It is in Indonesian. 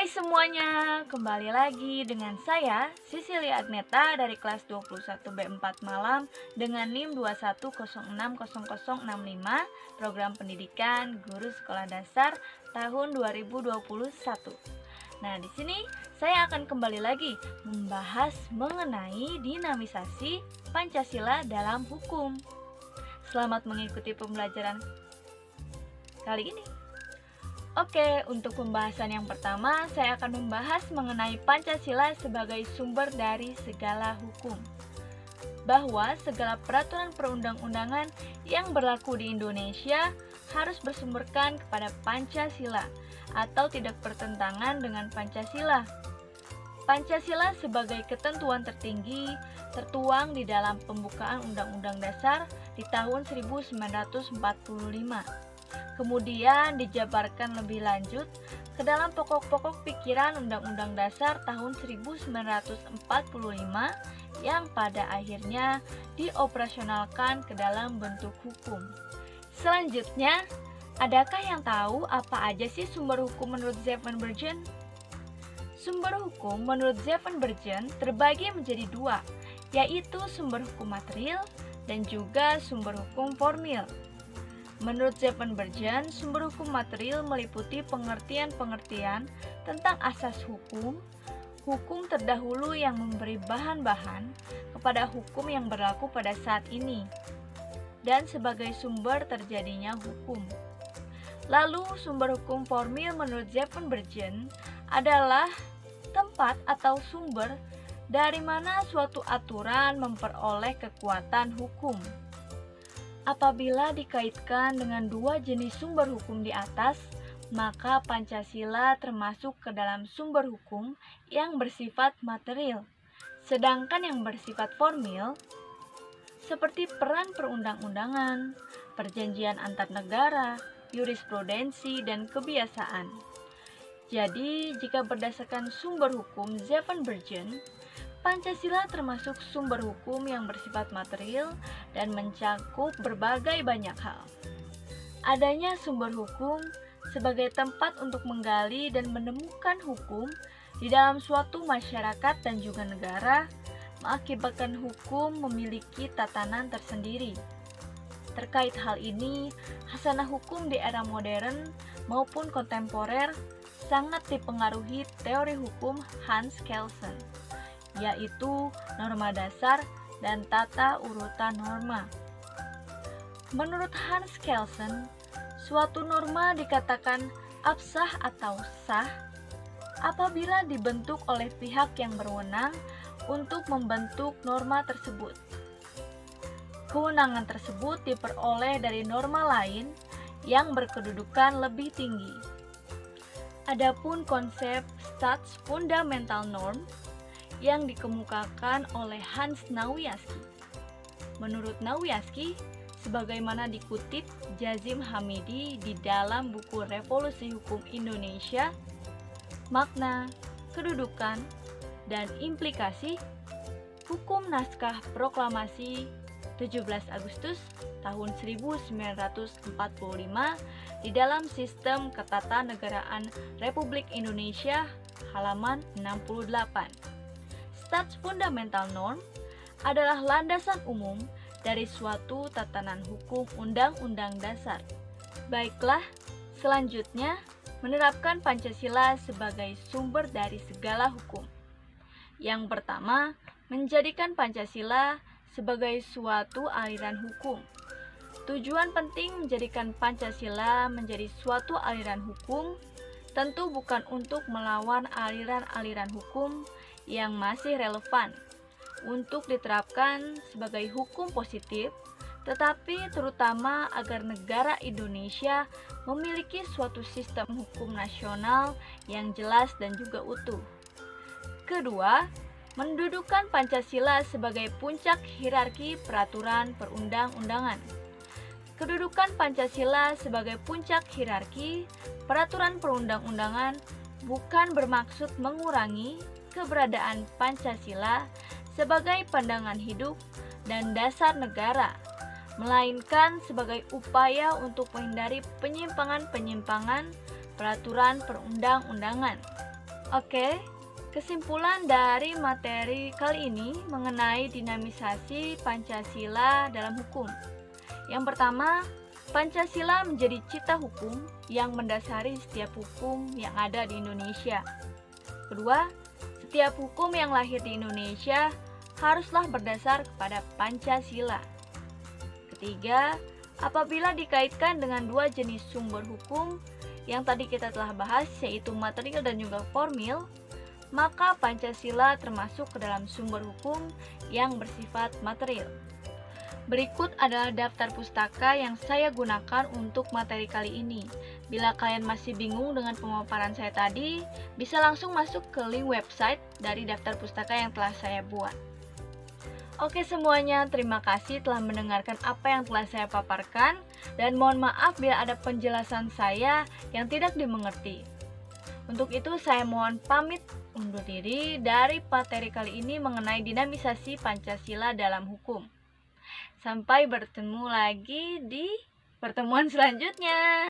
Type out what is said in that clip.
Hai semuanya, kembali lagi dengan saya Sisilia Agneta dari kelas 21B4 Malam dengan NIM 21060065, Program Pendidikan Guru Sekolah Dasar tahun 2021. Nah, di sini saya akan kembali lagi membahas mengenai dinamisasi Pancasila dalam hukum. Selamat mengikuti pembelajaran kali ini. Oke, untuk pembahasan yang pertama, saya akan membahas mengenai Pancasila sebagai sumber dari segala hukum. Bahwa segala peraturan perundang-undangan yang berlaku di Indonesia harus bersumberkan kepada Pancasila atau tidak bertentangan dengan Pancasila. Pancasila sebagai ketentuan tertinggi tertuang di dalam pembukaan Undang-Undang Dasar di tahun 1945. Kemudian dijabarkan lebih lanjut ke dalam pokok-pokok pikiran Undang-Undang Dasar tahun 1945 yang pada akhirnya dioperasionalkan ke dalam bentuk hukum. Selanjutnya, adakah yang tahu apa aja sih sumber hukum menurut Zevenbergen? Sumber hukum menurut Zevenbergen terbagi menjadi dua, yaitu sumber hukum material dan juga sumber hukum formil. Menurut Zevenbergen, sumber hukum material meliputi pengertian-pengertian tentang asas hukum, hukum terdahulu yang memberi bahan-bahan kepada hukum yang berlaku pada saat ini, dan sebagai sumber terjadinya hukum. Lalu, sumber hukum formil menurut Zevenbergen adalah tempat atau sumber dari mana suatu aturan memperoleh kekuatan hukum. Apabila dikaitkan dengan dua jenis sumber hukum di atas, maka Pancasila termasuk ke dalam sumber hukum yang bersifat material. Sedangkan yang bersifat formil, seperti peran perundang-undangan, perjanjian antar negara, jurisprudensi, dan kebiasaan. Jadi, jika berdasarkan sumber hukum Zevenbergen, Pancasila termasuk sumber hukum yang bersifat material dan mencakup berbagai banyak hal. Adanya sumber hukum sebagai tempat untuk menggali dan menemukan hukum di dalam suatu masyarakat dan juga negara mengakibatkan hukum memiliki tatanan tersendiri. Terkait hal ini, hasanah hukum di era modern maupun kontemporer sangat dipengaruhi teori hukum Hans Kelsen, yaitu norma dasar dan tata urutan norma. Menurut Hans Kelsen, suatu norma dikatakan absah atau sah apabila dibentuk oleh pihak yang berwenang untuk membentuk norma tersebut. Kewenangan tersebut diperoleh dari norma lain yang berkedudukan lebih tinggi. Adapun konsep Staatsfundamental Norm yang dikemukakan oleh Hans Nauwiaski. Menurut Nauwiaski, sebagaimana dikutip Jazim Hamidi di dalam buku Revolusi Hukum Indonesia, makna, kedudukan, dan implikasi hukum naskah proklamasi 17 Agustus tahun 1945 di dalam sistem ketatanegaraan Republik Indonesia halaman 68. Staatsfundamental Norm adalah landasan umum dari suatu tatanan hukum undang-undang dasar. Baiklah, selanjutnya menerapkan Pancasila sebagai sumber dari segala hukum. Yang pertama, menjadikan Pancasila sebagai suatu aliran hukum. Tujuan penting menjadikan Pancasila menjadi suatu aliran hukum tentu bukan untuk melawan aliran-aliran hukum yang masih relevan untuk diterapkan sebagai hukum positif, tetapi terutama agar negara Indonesia memiliki suatu sistem hukum nasional yang jelas dan juga utuh. Kedua, mendudukan Pancasila sebagai puncak hierarki peraturan perundang-undangan. Kedudukan Pancasila sebagai puncak hierarki peraturan perundang-undangan bukan bermaksud mengurangi keberadaan Pancasila sebagai pandangan hidup dan dasar negara, melainkan sebagai upaya untuk menghindari penyimpangan-penyimpangan peraturan perundang-undangan. Oke, kesimpulan dari materi kali ini mengenai dinamisasi Pancasila dalam hukum. Yang pertama, Pancasila menjadi cita hukum yang mendasari setiap hukum yang ada di Indonesia. Kedua, setiap hukum yang lahir di Indonesia haruslah berdasar kepada Pancasila. Ketiga, apabila dikaitkan dengan dua jenis sumber hukum yang tadi kita telah bahas, yaitu material dan juga formil, maka Pancasila termasuk ke dalam sumber hukum yang bersifat material. Berikut adalah daftar pustaka yang saya gunakan untuk materi kali ini. Bila kalian masih bingung dengan pemaparan saya tadi, bisa langsung masuk ke link website dari daftar pustaka yang telah saya buat. Oke semuanya, terima kasih telah mendengarkan apa yang telah saya paparkan, dan mohon maaf bila ada penjelasan saya yang tidak dimengerti. Untuk itu saya mohon pamit undur diri dari materi kali ini mengenai dinamisasi Pancasila dalam hukum. Sampai bertemu lagi di pertemuan selanjutnya.